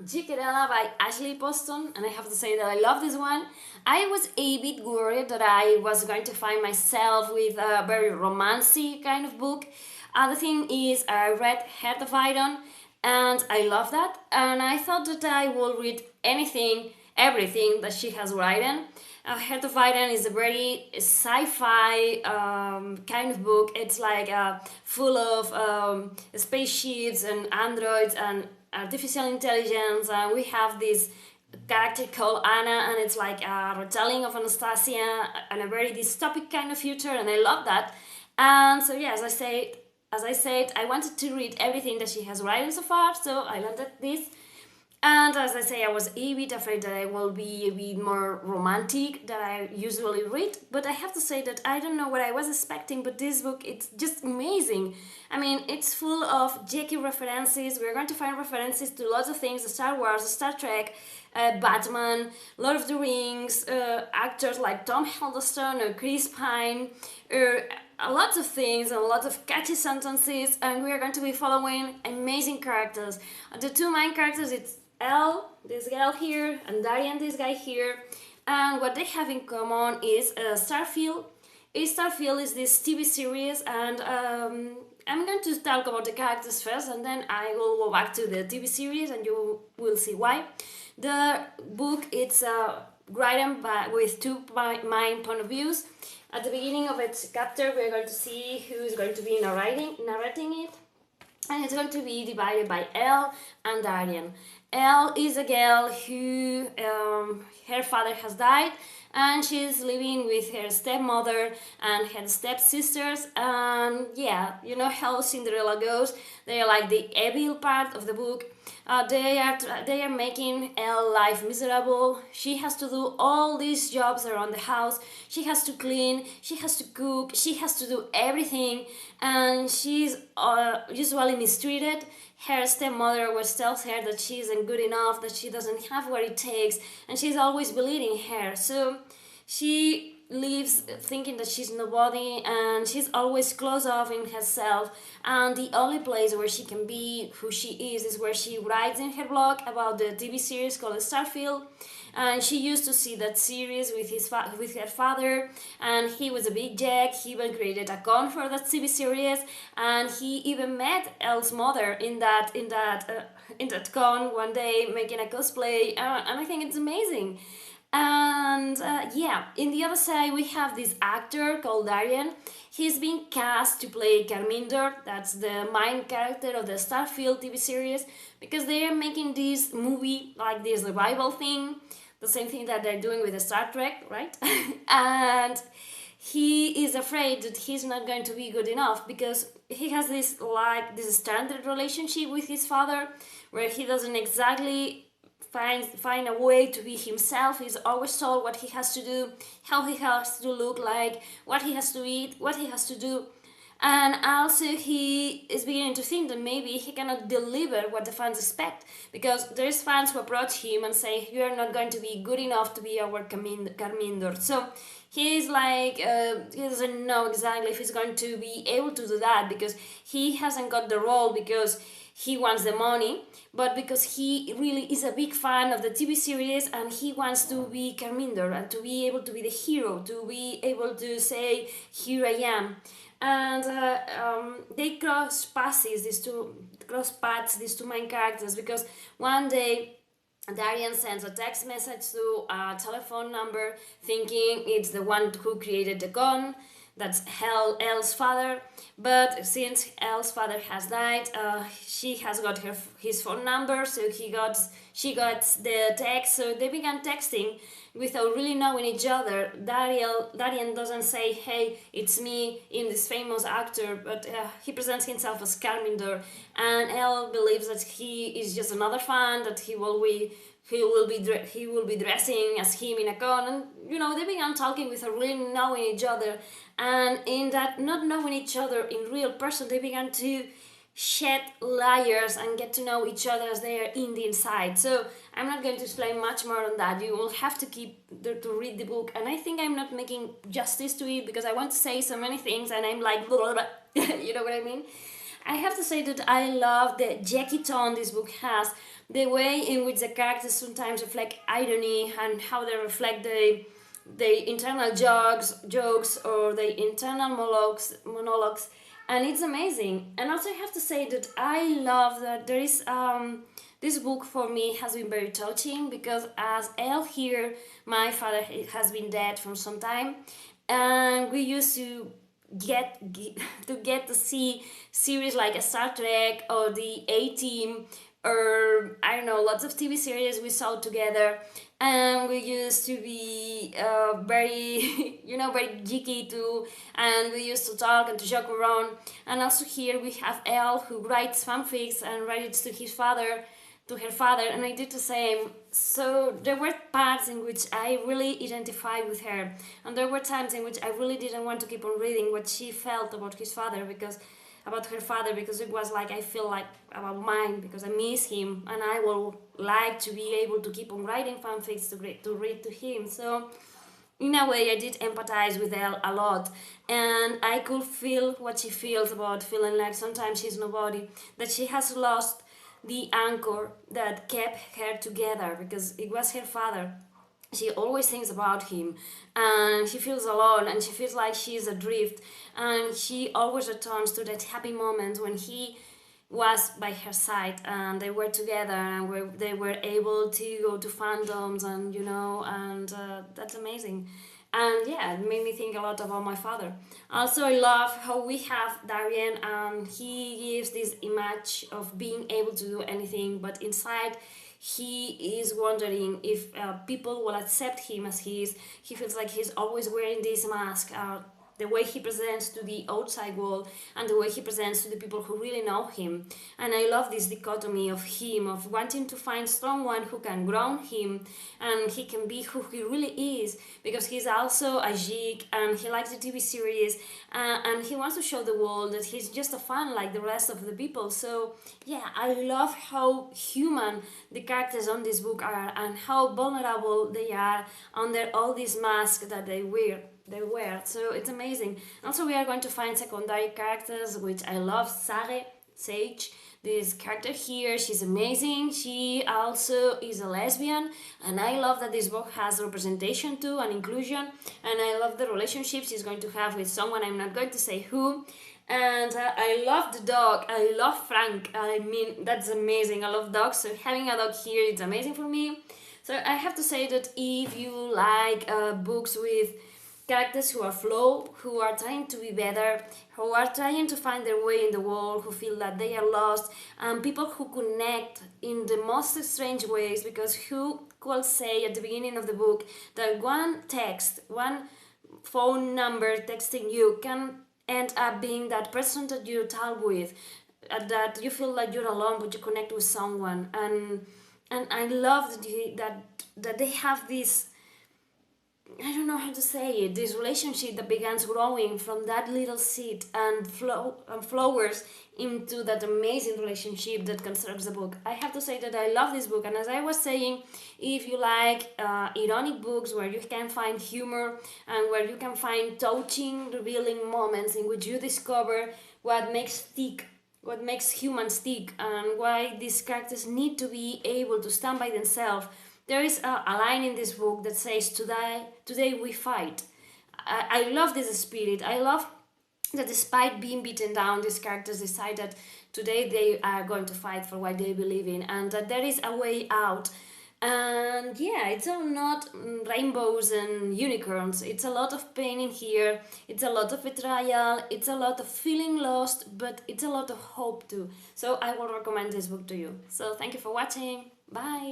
Geekerella by Ashley Poston, and I have to say that I love this one. I was a bit worried that I was going to find myself with a very romancy kind of book. The thing is, I read Heart of Iron, and I love that, and I thought that I will read anything, everything that she has written. Heart of Iron is a very sci-fi kind of book. It's like full of spaceships and androids and artificial intelligence, and we have this character called Anna, and it's like a retelling of Anastasia and a very dystopic kind of future, and I love that. And so yeah, as I said, I wanted to read everything that she has written so far, so I landed this. And as I say, I was a bit afraid that I will be a bit more romantic than I usually read, but I have to say that I don't know what I was expecting, but this book, it's just amazing. I mean, it's full of Jackie references. We're going to find references to lots of things, Star Wars, Star Trek, Batman, Lord of the Rings, actors like Tom Hiddleston or Chris Pine, lots of things and lots of catchy sentences, and we are going to be following amazing characters. The two main characters, it's Elle, this girl here, and Darien, this guy here, and what they have in common is Starfield. Starfield is this TV series, and I'm going to talk about the characters first, and then I will go back to the TV series, and you will see why. The book, it's written with two main point of views. At the beginning of its chapter, we're going to see who is going to be narrating it, and it's going to be divided by Elle and Darien. Elle is a girl who her father has died, and she's living with her stepmother and her stepsisters, and yeah, you know how Cinderella goes. They are like the evil part of the book. They are making Elle life miserable. She has to do all these jobs around the house. She has to clean, she has to cook, she has to do everything, and she's usually mistreated. Her stepmother always tells her that she isn't good enough, that she doesn't have what it takes, and she's always belittling her. So she lives thinking that she's nobody, and she's always closed off in herself, and the only place where she can be who she is where she writes in her blog about the TV series called Starfield. And she used to see that series with her father, and he was a big jack. He even created a con for that TV series, and he even met Elle's mother in that con one day, making a cosplay, and I think it's amazing. And yeah, in the other side we have this actor called Darien. He's been cast to play Carmindor, that's the main character of the Starfield TV series, because they are making this movie like this revival thing, the same thing that they're doing with the Star Trek, right? And he is afraid that he's not going to be good enough because he has this standard relationship with his father, where he doesn't exactly find a way to be himself. He's always told what he has to do, how he has to look like, what he has to eat, what he has to do. And also he is beginning to think that maybe he cannot deliver what the fans expect, because there's fans who approach him and say, you are not going to be good enough to be our Carmindor. So he's like, he doesn't know exactly if he's going to be able to do that, because he hasn't got the role because he wants the money, but because he really is a big fan of the TV series, and he wants to be Carmindor and to be able to be the hero, to be able to say, here I am. And they cross paths, these two main characters, because one day Darien sends a text message to a telephone number thinking it's the one who created the gun, that's Elle's father. But since Elle's father has died, she has got his phone number, so she got the text. So they began texting without really knowing each other. Darien doesn't say, hey, it's me, in this famous actor, but he presents himself as Carmindor, and Elle believes that he is just another fan, that he will be dressing as him in a con, and you know, they began talking without really knowing each other. And in that not knowing each other in real person, they began to shed layers and get to know each other as they are in the inside. So I'm not going to explain much more on that. You will have to to read the book, and I think I'm not making justice to it because I want to say so many things and I'm like blah, blah, blah. You know what I mean? I have to say that I love the Jackie tone this book has, the way in which the characters sometimes reflect irony and how they reflect the internal jokes or the internal monologues, and it's amazing. And also I have to say that I love that there is this book for me has been very touching because as Elle here, my father has been dead for some time, and we used to get to see series like Star Trek or the A-Team, or I don't know, lots of TV series we saw together, and we used to be very very geeky too, and we used to talk and to joke around. And also here we have Elle who writes fanfics and writes to her father, and I did the same. So there were parts in which I really identified with her, and there were times in which I really didn't want to keep on reading what she felt about her father, because it was like I feel like about mine, because I miss him and I would like to be able to keep on writing fanfics to read to him. So in a way I did empathize with Elle a lot, and I could feel what she feels about feeling like sometimes she's nobody, that she has lost the anchor that kept her together, because it was her father. She always thinks about him, and she feels alone, and she feels like she's adrift, and she always returns to that happy moment when he was by her side and they were together and they were able to go to fandoms, and that's amazing. And yeah, it made me think a lot about my father. Also, I love how we have Darien, and he gives this image of being able to do anything, but inside he is wondering if people will accept him as he is. He feels like he's always wearing this mask. The way he presents to the outside world and the way he presents to the people who really know him. And I love this dichotomy of him, of wanting to find someone who can ground him and he can be who he really is, because he's also a geek and he likes the TV series, and he wants to show the world that he's just a fan like the rest of the people. So yeah, I love how human the characters on this book are and how vulnerable they are under all these masks that they wear. So it's amazing. Also, we are going to find secondary characters, which I love. Sage, this character here, she's amazing. She also is a lesbian, and I love that this book has representation too and inclusion, and I love the relationship she's going to have with someone, I'm not going to say who. And I love the dog. I love Frank. I mean, that's amazing. I love dogs, so having a dog here, it's amazing for me. So I have to say that if you like books with characters who are who are trying to be better, who are trying to find their way in the world, who feel that they are lost, and people who connect in the most strange ways, because who could say at the beginning of the book that one phone number texting you can end up being that person that you talk with, that you feel like you're alone but you connect with someone. And I love that they have this, I don't know how to say it, this relationship that begins growing from that little seed and flowers into that amazing relationship that constructs the book. I have to say that I love this book, and as I was saying, if you like ironic books where you can find humor and where you can find touching, revealing moments in which you discover what makes humans tick, and why these characters need to be able to stand by themselves. There is a line in this book that says, today we fight. I love this spirit. I love that despite being beaten down, these characters decide that today they are going to fight for what they believe in, and that there is a way out. And yeah, it's all not rainbows and unicorns. It's a lot of pain in here. It's a lot of betrayal. It's a lot of feeling lost, but it's a lot of hope too. So I will recommend this book to you. So thank you for watching. Bye.